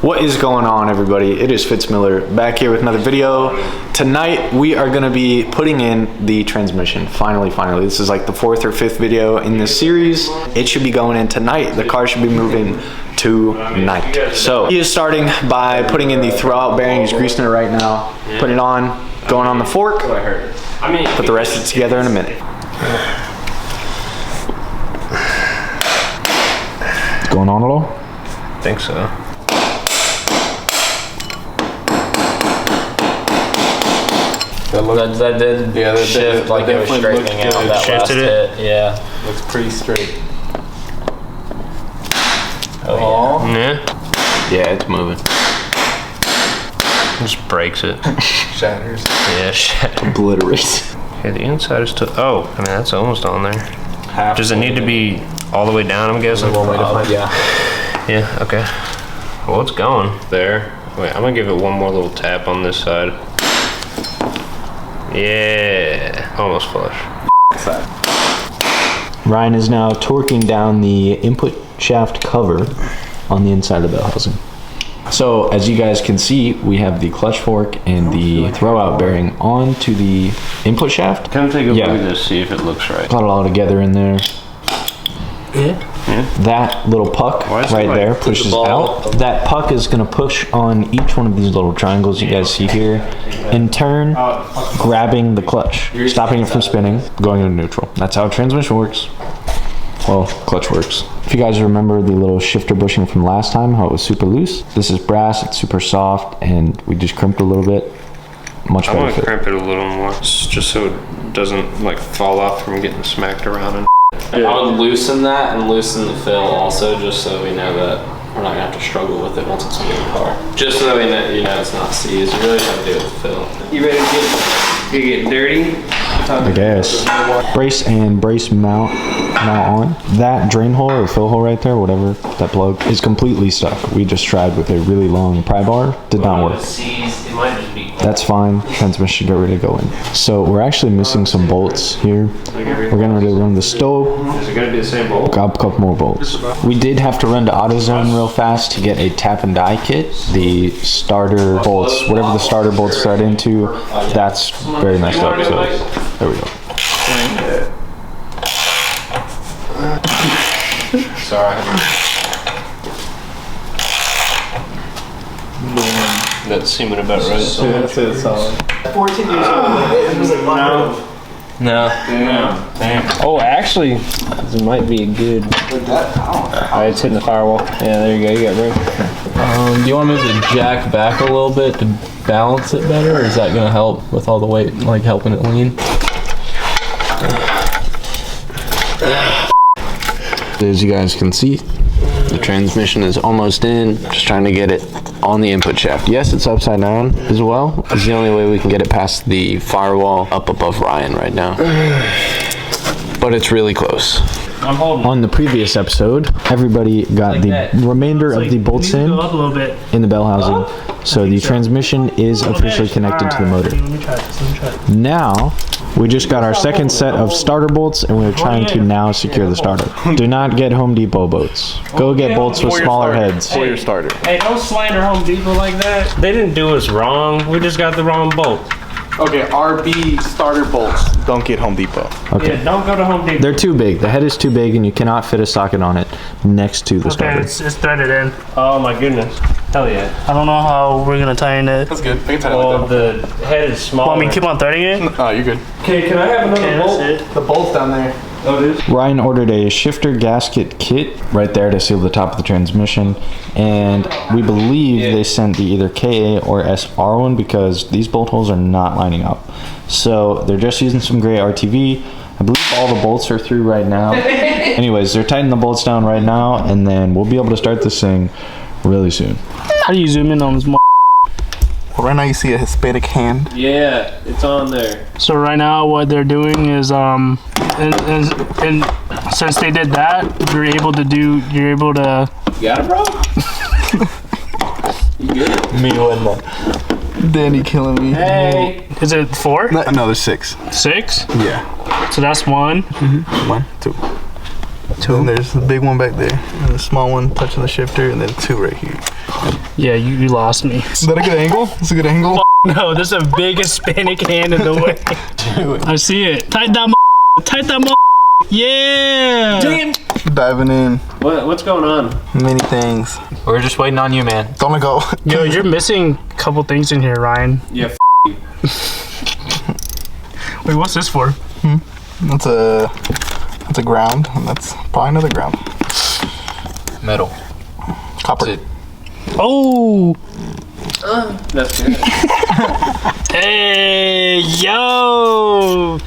What is going on, everybody? It is Fitzmiller back here with another video. Tonight we are going to be putting in the transmission. Finally. This is like the 4th or 5th video in this series. It should be going in tonight. The car should be moving tonight. So he is starting by putting in the throwout bearing. He's greasing it right now. Put it on, going on the fork. Put the rest of it together in a minute. Going on at all? I think so. That did shift like it was straightening out that last hit. Yeah. Looks pretty straight. Oh yeah. Yeah, it's moving. Just breaks it. Shatters. Yeah, shatters. Obliterates. Okay, the inside is still. Oh, I mean that's almost on there. Does it need to be all the way down? I'm guessing. One way to find. Yeah. Yeah. Okay. Well, it's going there. Wait, I'm gonna give it one more little tap on this side. Yeah, almost flush. Ryan is now torquing down the input shaft cover on the inside of the housing. So as you guys can see, we have the clutch fork and the throwout bearing onto the input shaft. Come take a look at this, see if it looks right. Got it all together in there. Yeah. That little puck right there pushes out. That puck is going to push on each one of these little triangles you guys see here, in turn grabbing the clutch, stopping it from spinning, going into neutral. That's how transmission works. Well, clutch works. If you guys remember the little shifter bushing from last time, how it was super loose, this is brass, it's super soft, and we just crimped a little bit. Much better. I want to crimp it a little more, just so it doesn't like fall off from getting smacked around and I would loosen that and loosen the fill also, just so we know that we're not gonna have to struggle with it once it's in the car. Just so we know, you know, it's not seized. You really have to do it with the fill. You ready to get dirty? I guess. Brace and brace mount on. That drain hole or fill hole right there, whatever, that plug, is completely stuck. We just tried with a really long pry bar. Did not work. That's fine. Transmission should get ready to go in. So we're actually missing some bolts here. We're getting ready to run the stove. Is it gonna be the same bolt? Got a couple more bolts. We did have to run to AutoZone real fast to get a tap and die kit. The starter bolts, whatever the starter bolts start into, that's very messed up. So there we go. Sorry. That's seeming about right. That's it, solid. 14 years old. It was like No. Damn. Oh, actually, this might be a good. It's hitting the firewall. Yeah, there you go. You got room. Do you want me to jack back a little bit to balance it better, or is that gonna help with all the weight, like helping it lean? As you guys can see, the transmission is almost in. Just trying to get it on the input shaft. Yes, it's upside down as well. It's the only way we can get it past the firewall up above Ryan right now. But it's really close. I'm holding. On the previous episode, everybody got the remainder of the bolts in the bell housing. So the transmission is officially connected to the motor. Now, we just got our second set of starter bolts, and we're trying to now secure the starter. Do not get Home Depot bolts. Go get bolts with smaller heads. For your starter. Hey, don't slander Home Depot like that. They didn't do us wrong. We just got the wrong bolt. Okay, RB starter bolts. Don't get Home Depot. Okay. Yeah, don't go to Home Depot. They're too big. The head is too big, and you cannot fit a socket on it next to the starter. It's threaded in. Oh my goodness. Hell yeah. I don't know how we're gonna tighten it. That's good. I can tighten Well, it like the head is small. Want me to keep on threading it? that. Oh, you're good. Okay, can I have another bolt? That's it. The bolt's down there. Oh, it is? Ryan ordered a shifter gasket kit right there to seal the top of the transmission, and we believe they sent the either KA or SR one because these bolt holes are not lining up. So they're just using some gray RTV. I believe all the bolts are through right now. Anyways, they're tightening the bolts down right now, and then we'll be able to start this thing really soon. How do you zoom in on this? Well, right now you see a Hispanic hand. Yeah, it's on there. So right now, what they're doing is and since they did that, you're able to. You got it, bro? You good? Me and Danny killing me. Hey. Is it 4? No, there's 6. 6? Yeah. So that's 1. 1, 2. And there's the big one back there, and the small one touching the shifter, and then 2 right here. Yeah, you lost me. Is that a good angle? That's a good angle. No, there's a big Hispanic hand in the way. I see it. Tight that tight that yeah! Damn! Diving in. What's going on? Many things. We're just waiting on you, man. Don't let go. Yo, you're missing a couple things in here, Ryan. Yeah, Wait, what's this for? That's a ground. And that's probably another ground. Metal. Copper. That's it. Oh! that's good. Hey, yo!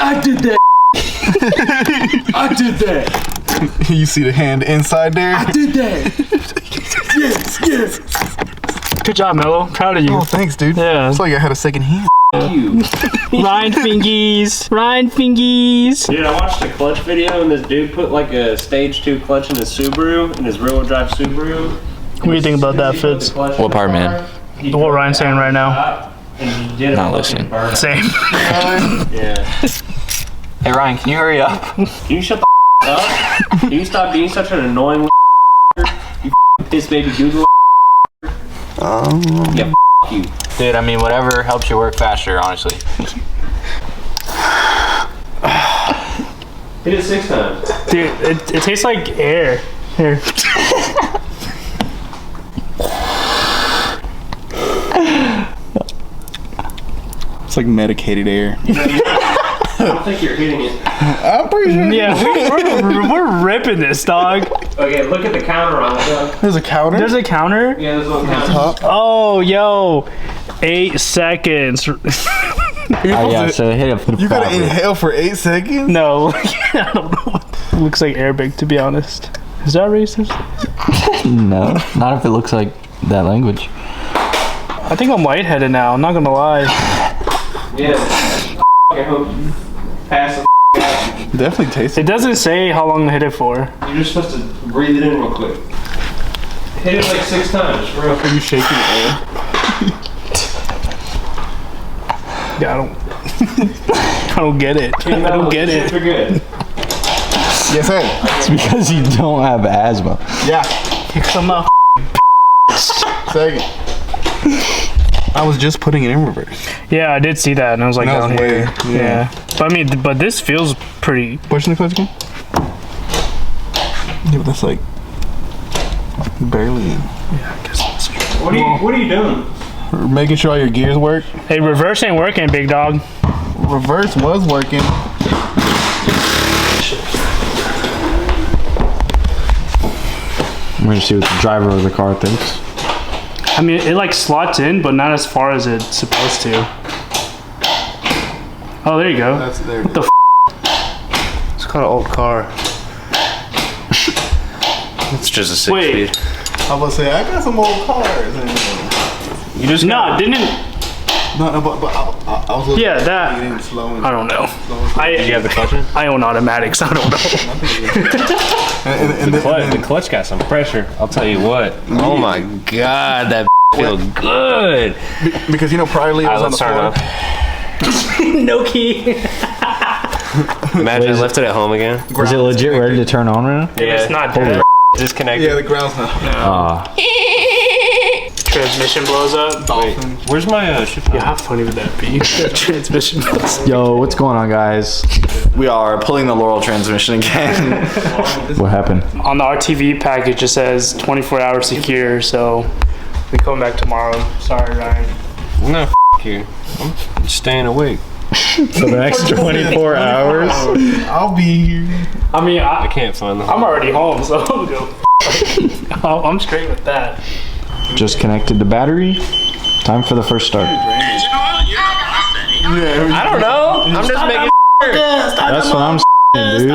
I did that. I did that. You see the hand inside there? I did that. Yes. Good job, Mello. Proud of you. Oh, thanks, dude. Yeah. It's like I had a second hand. You. Ryan Fingies. Ryan Fingies. Dude, I watched a clutch video and this dude put like a stage 2 clutch in his Subaru, in his rear-wheel drive Subaru. What do you think about that, Fitz? What part, man? What Ryan's saying right now. Not listening. Same. Yeah. Hey, Ryan, can you hurry up? Can you shut the up? Can you stop being such an annoying you piss baby Google? Yeah, you. Dude, I mean, whatever helps you work faster, honestly. Hit it 6 times. Dude, it tastes like air. Here. It's like medicated air. I don't think you're hitting it. I'm pretty sure. Yeah, we're ripping this, dog. Okay, look at the counter on it, Doug. There's a counter. There's a counter. Yeah, there's one counter. Top. Oh, yo. 8 seconds. Oh, yeah, so hit it. You gotta inhale for 8 seconds? No. I don't know. Looks like Arabic, to be honest. Is that racist? No, not if it looks like that language. I think I'm lightheaded now. I'm not gonna lie. Yeah. I hope you pass the out. Definitely tastes It doesn't say how long to hit it for. You're just supposed to breathe it in real quick. Hit it like 6 times, bro. Are you shaking air? Yeah, I don't get it. I don't get it. You're good. Yes, sir. It's because you don't have asthma. Yeah. Kick some up. Second. I was just putting it in reverse. Yeah, I did see that, and I was like, That was down here. way- yeah. But I mean, but this feels pretty. Pushing the clutch again? Yeah, but that's like barely in. What are you doing? We're making sure all your gears work. Hey, reverse ain't working, big dog. Reverse was working. I'm gonna see what the driver of the car thinks. I mean, it like slots in, but not as far as it's supposed to. Oh, there you go. That's there. What the It's called an old car. It's just a 6-speed. I was say I got some old cars. You just No, didn't. No, but I was looking Yeah, that. at it slow and I don't know. Did you have the clutch in? I own automatics. I don't know. and The clutch got some pressure. I'll tell you what. Oh my god, that feels good. because you know priorly it was on the floor. No key. Imagine I left it at home again. Is it legit ready to turn on right now? If it's not dead, Disconnected. Yeah, the ground's not. transmission blows up. Dolphin. Where's my shift? Yeah, how funny would that be? Transmission blows up. Yo, what's going on, guys? We are pulling the Laurel transmission again. What happened? On the RTV package, it says 24-hour secure, so we come back tomorrow. Sorry, Ryan. No, you. I'm staying awake. For the next 24 hours? I'll be here. I mean, I can't find the. I'm already home, so I'm straight with that. Just connected the battery. Time for the first start. I don't know. I'm just making. That's what I'm saying, dude. A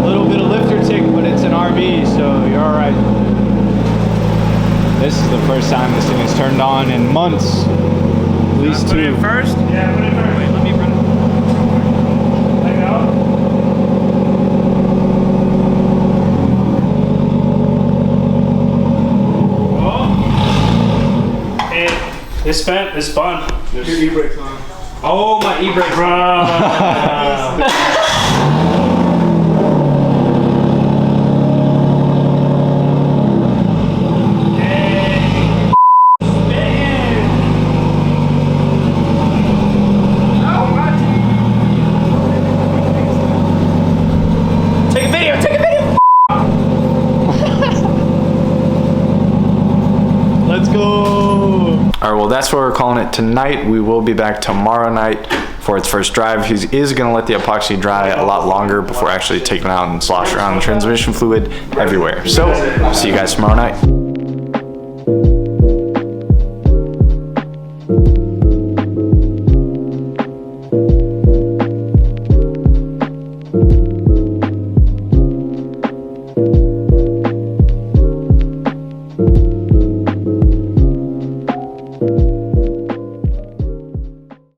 little bit of lifter tick, but it's an RV, so you're alright. This is the first time this thing is turned on in months. At least Put it 2. in first? Yeah, put it in first. Wait, let me run it. Let go. Oh. It's spent. It's spun. Your e-brake's on. Oh, my e-brake. calling it tonight. We will be back tomorrow night for its first drive. He is going to let the epoxy dry a lot longer before actually taking it out and slosh around the transmission fluid everywhere. So, see you guys tomorrow night.